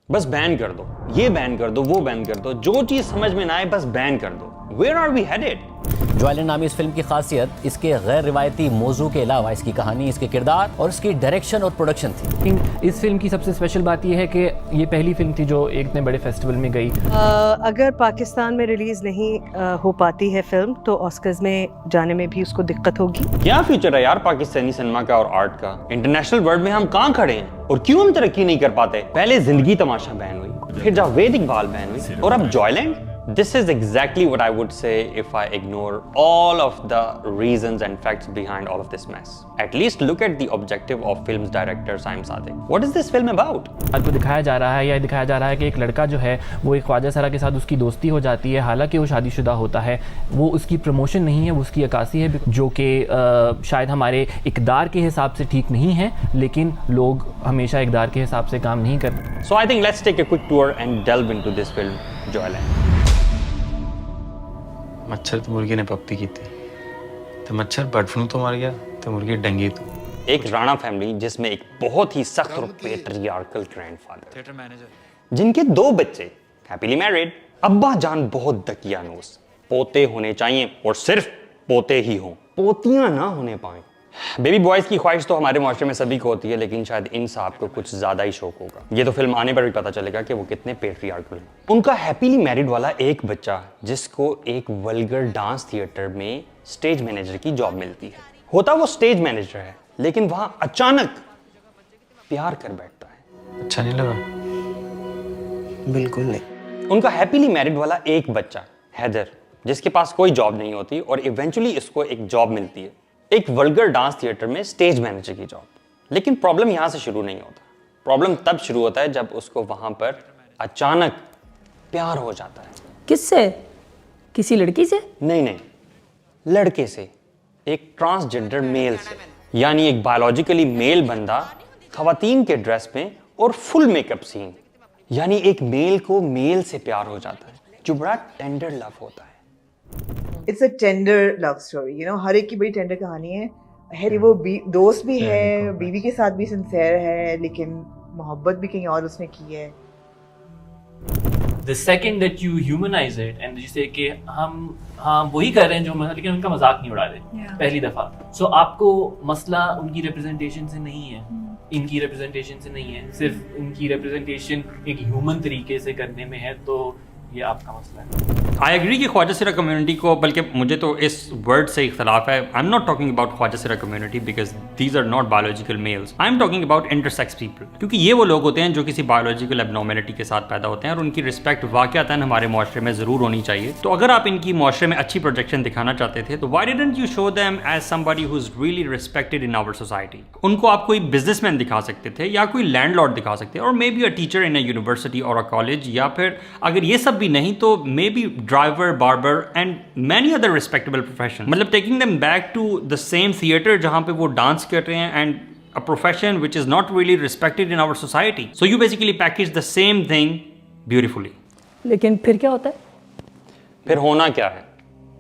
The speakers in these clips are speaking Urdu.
بس بین کر دو, یہ بین کر دو, وہ بین کر دو, جو چیز سمجھ میں نہ آئے بس بین کر دو. Where are we headed? جو آئلینڈ نامی اس فلم کی خاصیت اس کے غیر روایتی موضوع کے علاوہ اس کی کہانی, اس کے کردار اور اس کی ڈائریکشن اور پروڈکشن تھی. اس فلم کی سب سے اسپیشل بات یہ ہے کہ یہ پہلی فلم تھی جو ایک اتنے بڑے فیسٹیول میں گئی. اگر پاکستان میں ریلیز نہیں ہو پاتی ہے فلم تو آسکرز میں جانے میں بھی اس کو دقت ہوگی. کیا فیوچر ہے یار پاکستانی سینما کا اور آرٹ کا؟ انٹرنیشنل ورلڈ میں ہم کہاں کھڑے ہیں اور کیوں ہم ترقی نہیں کر پاتے؟ پہلے زندگی تماشا بین ہوئی, پھر جاوید اقبال بین ہوئی, اور اب Joyland. This is exactly what I would say if I ignore all of the reasons and facts behind all of this mess. At least look at the objective of film's director Saim Sadiq. What is this film about? آپ کو دکھایا جا رہا ہے یا دکھایا جا رہا ہے کہ ایک لڑکا جو ہے وہ ایک خواجہ سرا کے ساتھ اس کی دوستی ہو جاتی ہے, حالانکہ وہ شادی شدہ ہوتا ہے. وہ اس کی پروموشن نہیں ہے, وہ اس کی عکاسی ہے, جو کہ شاید ہمارے اقدار کے حساب سے ٹھیک نہیں ہے, لیکن لوگ ہمیشہ اقدار کے حساب سے کام نہیں کرتے. So I think let's take a quick tour and delve into this film, Joyland. مچھر تو مرغی نے پپی کی تھی, تو مچھر برڈ فلو تو مر گیا, تو مرغی ڈنگی تو. ایک رانا فیملی جس میں ایک بہت ہی سخت اور پیٹریارکل گرینڈ فادر, جن کے 2 بچے ہیپیلی میرڈ, ابا جان بہت دقیانوس, پوتے ہونے چاہیے اور صرف پوتے ہی ہوں, پوتیاں نہ ہونے پائیں. بیبی بوائز کی خواہش تو ہمارے معاشرے میں سبھی کو ہوتی ہے, لیکن شاید ان صاحب کو کچھ زیادہ ہی شوق ہوگا. یہ تو فلم آنے پر بھی پتہ چلے گا کہ وہ کتنے پیٹریارکل ہیں. ان کا ہیپیلی میرڈ والا ایک بچہ جس کو ایک ولگر ڈانس تھیٹر میں سٹیج مینیجر کی جاب ملتی ہے. ہوتا وہ سٹیج مینیجر ہے, لیکن وہاں اچانک پیار کر بیٹھتا ہے. اچھا نہیں لگا؟ بالکل نہیں. ان کا ہیپیلی میرڈ والا ایک بچہ حیدر, جس کے پاس کوئی جاب نہیں ہوتی اور ایونچولی اس کو ایک جاب ملتی ہے, ایک ولگر ڈانس تھیٹر میں سٹیج مینیجر کی جاب. لیکن پرابلم یہاں سے شروع نہیں ہوتا. پرابلم تب شروع ہوتا ہے جب اس کو وہاں پر اچانک پیار ہو جاتا ہے. کس سے؟ کسی لڑکی سے؟ نہیں, لڑکے سے, ایک ٹرانسجنڈر میل سے. یعنی ایک بایولوجیکلی میل بندہ خواتین کے ڈریس میں اور فل میک اپ سین. یعنی ایک میل کو میل سے پیار ہو جاتا ہے, جو بڑا ٹینڈر لو ہوتا ہے. It's a tender love story, you know, ہر ایک کی بڑی ٹینڈر کہانی ہے. وہ دوست بھی ہے, بیوی کے ساتھ بھی سنسیئر ہے, لیکن محبت بھی کہیں اور اس نے کی ہے. The second that you humanize it and you say کہ ہم ہاں وہی کر رہے ہیں جو لیکن ان کا مذاق نہیں اڑا رہے پہلی دفعہ. سو آپ کو مسئلہ ان کی ریپرزنٹیشن سے نہیں ہے, ان کی ریپرزنٹیشن سے نہیں ہے, صرف ان کی ریپرزنٹیشن ایک ہیومن طریقے سے کرنے میں ہے, تو یہ آپ کا مسئلہ ہے. آئی ایگری کہ خواجہ سرا کمیونٹی کو, بلکہ مجھے تو اس ورڈ سے اختلاف ہے. I am not talking about Khwaja Sara community because these are not biological males. I am talking about intersex people, کیونکہ یہ وہ لوگ ہوتے ہیں جو کسی بایولوجیکل ابنارمیلٹی کے ساتھ پیدا ہوتے ہیں, اور ان کی رسپیکٹ واقعتاً ہمارے معاشرے میں ضرور ہونی چاہیے. تو اگر آپ ان کی معاشرے میں اچھی پروجیکشن دکھانا چاہتے تھے تو why didn't you show them as somebody who is really respected in our society. ان کو آپ کوئی بزنس مین دکھا سکتے تھے, یا کوئی لینڈ لارڈ دکھا سکتے, اور may be a teacher in a university اور اے کالج, یا پھر اگر یہ سب بھی نہیں تو may be driver, barber and many other respectable professions. مطلب taking them back to the same theater جہاں پہ وہ ڈانس کر رہے ہیں, and a profession which is not really respected in our society. So you basically package the same thing beautifully. لیکن پھر کیا ہوتا ہے؟ پھر ہونا کیا ہے؟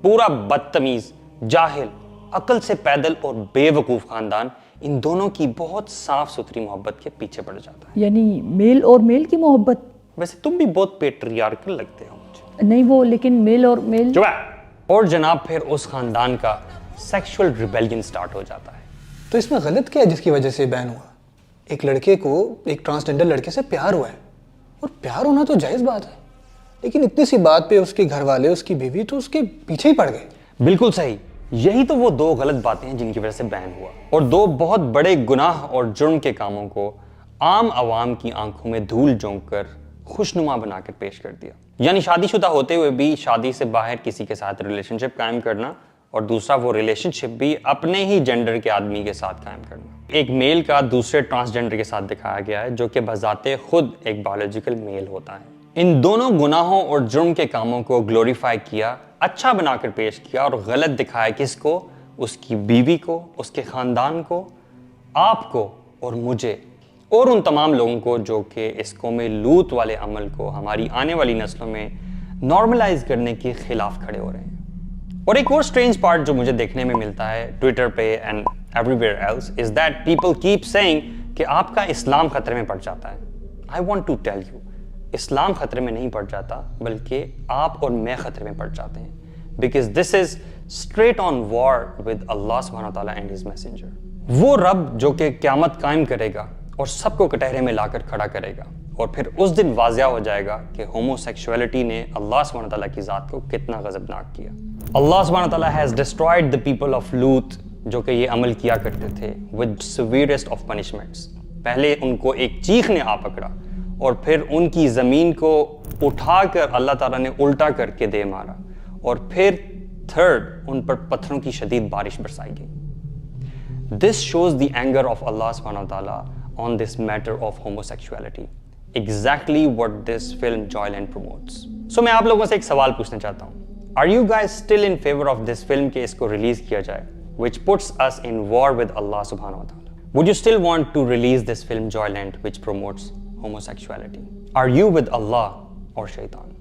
پورا بدتمیز, جاہل, عقل سے پیدل اور بے وقوف خاندان ان دونوں کی بہت صاف ستھری محبت کے پیچھے پڑ جاتا ہے. یعنی میل اور میل کی محبت؟ ویسے تم بھی بہت پیٹریارکل لگتے ہو مجھے. نہیں وہ, لیکن میل اور میل جو ہے, اور جناب پھر اس خاندان کا سیکشول ریبیلین سٹارٹ ہو جاتا ہے. تو اس میں غلط کیا ہے جس کی وجہ سے بین ہوا؟ ایک لڑکے کو ایک ٹرانسجنڈر لڑکے سے پیار ہوا ہے, اور پیار ہونا تو جائز بات ہے, لیکن اتنی سی بات پہ اس کے گھر والے, اس کی بیوی تو اس کے پیچھے ہی پڑ گئے. بالکل صحیح. یہی تو وہ 2 غلط باتیں ہیں جن کی وجہ سے بین ہوا, اور 2 بہت بڑے گناہ اور جرم کے کاموں کو عام عوام کی آنکھوں میں دھول جھونک کر خوشنما بنا کر پیش کر دیا. یعنی شادی شدہ ہوتے ہوئے بھی شادی سے باہر کسی کے ساتھ ریلیشن شپ قائم کرنا, اور دوسرا وہ ریلیشن شپ بھی اپنے ہی جینڈر کے آدمی کے ساتھ قائم کرنا. ایک میل کا دوسرے ٹرانسجنڈر کے ساتھ دکھایا گیا ہے, جو کہ بذات خود ایک بایولوجیکل میل ہوتا ہے. ان دونوں گناہوں اور جرم کے کاموں کو گلوریفائی کیا, اچھا بنا کر پیش کیا, اور غلط دکھایا کس کو؟ اس کی بیوی کو, اس کے خاندان کو, آپ کو اور مجھے, اور ان تمام لوگوں کو جو کہ اس قوم لوط والے عمل کو ہماری آنے والی نسلوں میں نارملائز کرنے کے خلاف کھڑے ہو رہے ہیں. اور ایک اور سٹرینج پارٹ جو مجھے دیکھنے میں ملتا ہے ٹویٹر پہ and everywhere else is that people keep saying کہ آپ کا اسلام خطرے میں پڑ جاتا ہے. I want to tell you اسلام خطرے میں نہیں پڑ جاتا بلکہ آپ اور میں خطرے میں پڑ جاتے ہیں, because this is straight on war with Allah subhanahu wa ta'ala and his messenger. وہ رب جو کہ قیامت قائم کرے گا اور سب کو کٹہرے میں لا کر کھڑا کرے گا, اور پھر اس دن واضح ہو جائے گا کہ ہوموسیکشولیٹی نے اللہ سبحانہ تعالیٰ کی ذات کو کتنا غضبناک کیا. اللہ سبحانہ تعالیٰ has destroyed the people of Lut, جو کہ یہ عمل کیا کرتے تھے, with severest of punishments. پہلے ان کو ایک چیخ نے آ پکڑا اور پھر ان کی زمین کو اٹھا کر اللہ تعالیٰ نے الٹا کر کے دے مارا, اور پھر تھرڈ ان پر پتھروں کی شدید بارش برسائی گئی. This shows the anger of Allah subhanahu wa ta'ala on this matter of homosexuality. Exactly what this film Joyland promotes. So میں آپ لوگوں سے ایک سوال پوچھنا چاہتا ہوں. Are you guys still in favor of this film کہ اس کو ریلیز کیا جائے, which puts us in war with Allah subhanahu wa ta'ala? Would you still want to release this film Joyland which promotes homosexuality? Are you with Allah or Shaitan?